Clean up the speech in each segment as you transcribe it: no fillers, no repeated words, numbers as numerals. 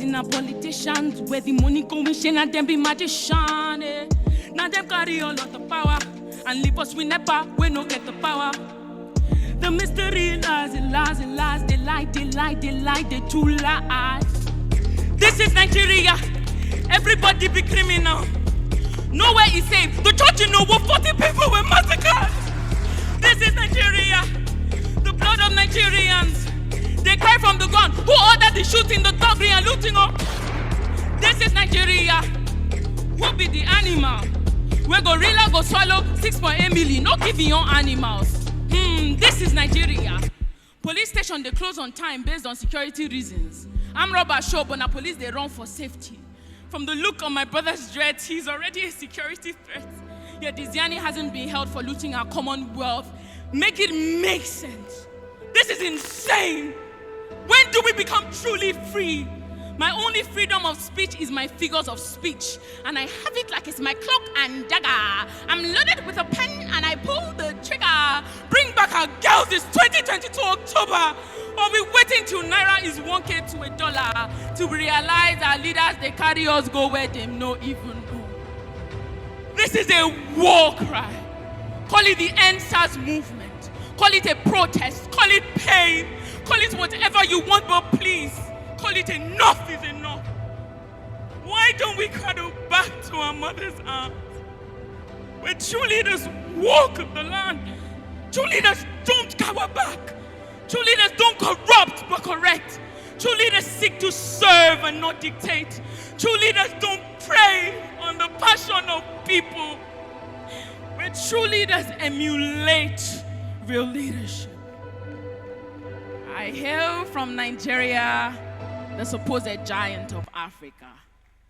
See now politicians where the money going, shame and them be magician. Eh. Now them carry all of the power and leave us we never, we no get the power. The mystery lies, it lies, it lies, they lie, they lie, they lie, they too lies. This is Nigeria, everybody be criminal. Nowhere is safe, the church you know what 40 people were massacred. This is Nigeria, the blood of Nigerians. They cry from the gun, who ordered the shooting, the thuggery and looting up? This is Nigeria, who be the animal? Where gorilla go swallow 6.8 million, no give your animals. This is Nigeria. Police station they close on time based on security reasons. I'm robber show, but now police they run for safety. From the look on my brother's dreads, he's already a security threat. Yet Diziani hasn't been held for looting our commonwealth. Make it make sense. This is insane. When do we become truly free? My only freedom of speech is my figures of speech. And I have it like it's my clock and dagger. I'm loaded with a pen and I pull the trigger. Bring back our girls, it's 2022 October. Or we waiting till Naira is 1K to $1 to realize our leaders, they carry us go where they no even know. This is a war cry. Call it the End SARS movement. Call it a protest. Call it pain. Call it whatever you want, but please, call it enough is enough. Why don't we cuddle back to our mother's arms? Where true leaders walk the land. True leaders don't cower back. True leaders don't corrupt but correct. True leaders seek to serve and not dictate. True leaders don't prey on the passion of people. Where true leaders emulate real leadership. I hail from Nigeria, the supposed giant of Africa.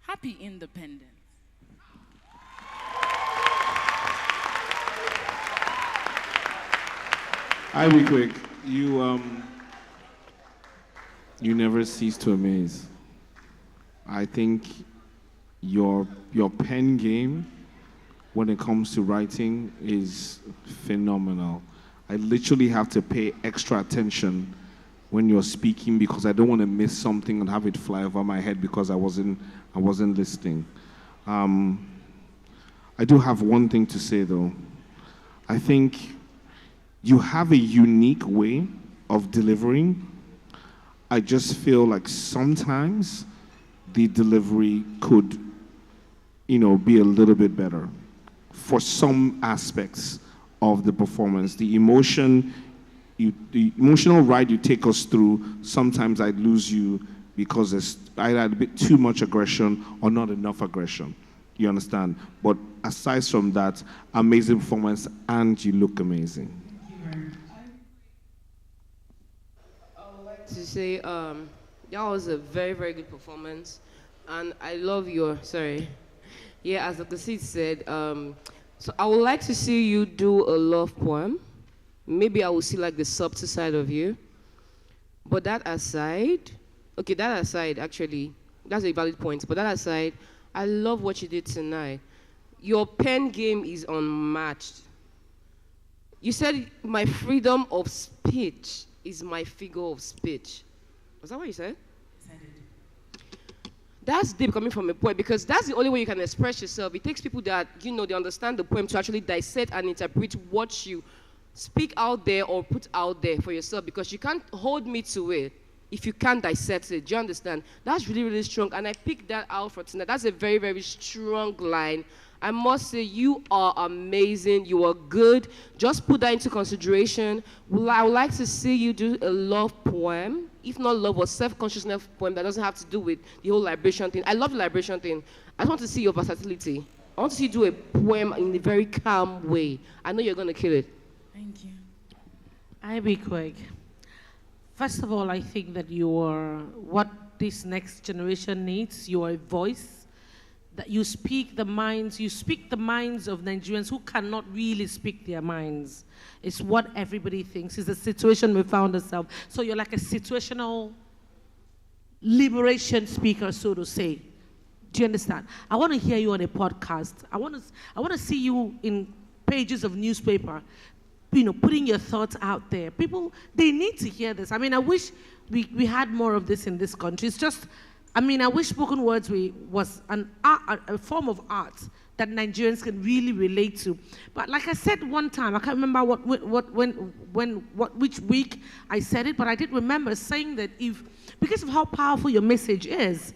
Happy independence. Ibquake, you never cease to amaze. I think your pen game when it comes to writing is phenomenal. I literally have to pay extra attention when you're speaking because I don't want to miss something and have it fly over my head because I wasn't listening. I do have one thing to say though. I think you have a unique way of delivering. I just feel like sometimes the delivery could, be a little bit better for some aspects of the performance. The emotional ride you take us through, sometimes I'd lose you because there's either a bit too much aggression or not enough aggression. You understand? But aside from that, amazing performance and you look amazing. I would like to say that was a very, very good performance. And I love as Dr. Sid said, so I would like to see you do a love poem. Maybe I will see like the subtle side of you. But that aside, actually, that's a valid point. But that aside, I love what you did tonight. Your pen game is unmatched. You said my freedom of speech is my figure of speech. Was that what you said? Yes, I did. That's deep coming from a poet because that's the only way you can express yourself. It takes people that, they understand the poem to actually dissect and interpret what you speak out there or put out there for yourself because you can't hold me to it if you can't dissect it. Do you understand? That's really, really strong. And I picked that out for tonight. That's a very, very strong line. I must say, you are amazing. You are good. Just put that into consideration. I would like to see you do a love poem. If not love or self-consciousness poem that doesn't have to do with the whole liberation thing. I love the liberation thing. I just want to see your versatility. I want to see you do a poem in a very calm way. I know you're going to kill it. Thank you. Ibquake. First of all, I think that you are what this next generation needs. You are a voice. That you speak the minds of Nigerians who cannot really speak their minds. It's what everybody thinks. It's the situation we found ourselves. So you're like a situational liberation speaker, so to say. Do you understand? I want to hear you on a podcast. I want to see you in pages of newspaper, putting your thoughts out there. People, they need to hear this. I mean, I wish we had more of this in this country. It's just I mean, I wish spoken words was an art, a form of art that Nigerians can really relate to. But like I said one time, I can't remember which week I said it, but I did remember saying that because of how powerful your message is,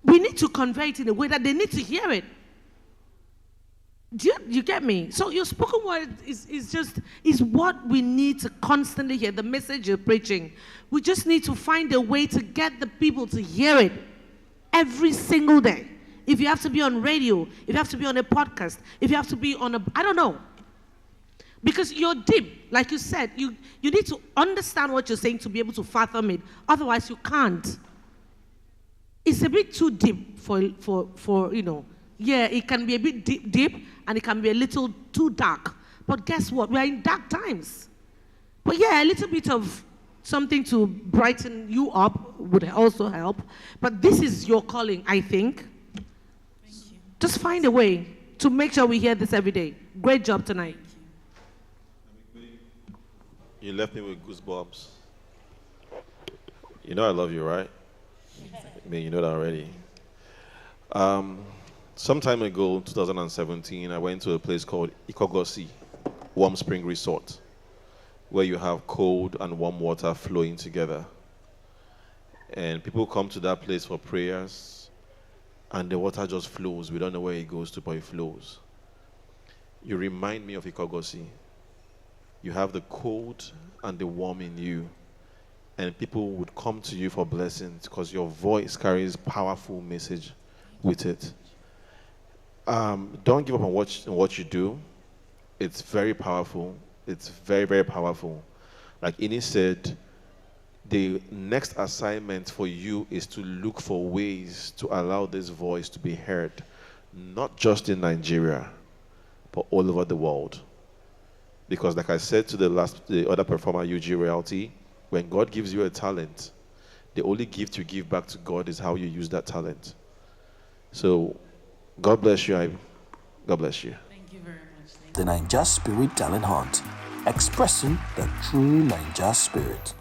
we need to convey it in a way that they need to hear it. Do you get me? So your spoken word is what we need to constantly hear, the message you're preaching. We just need to find a way to get the people to hear it every single day. If you have to be on radio, if you have to be on a podcast, if you have to be on I don't know. Because you're deep, like you said, you need to understand what you're saying to be able to fathom it. Otherwise, you can't. It's a bit too deep for yeah, it can be a bit deep, and it can be a little too dark. But guess what? We are in dark times. But yeah, a little bit of something to brighten you up would also help. But this is your calling, I think. Thank you. Just find a way to make sure we hear this every day. Great job tonight. You left me with goosebumps. You know I love you, right? I mean, you know that already. Some time ago, 2017, I went to a place called Ibquake, Warm Spring Resort, where you have cold and warm water flowing together. And people come to that place for prayers, and the water just flows. We don't know where it goes to, but it flows. You remind me of Ibquake. You have the cold and the warm in you, and people would come to you for blessings because your voice carries powerful message with it. Don't give up on what you do. It's very powerful. It's very, very powerful. Like Ini said, the next assignment for you is to look for ways to allow this voice to be heard, not just in Nigeria, but all over the world. Because like I said to the other performer, UG Reality, when God gives you a talent, the only gift you give back to God is how you use that talent. So, God bless you. God bless you. Thank you very much. The De9jaSpirit Talent Hunt, expressing the true De9jaSpirit.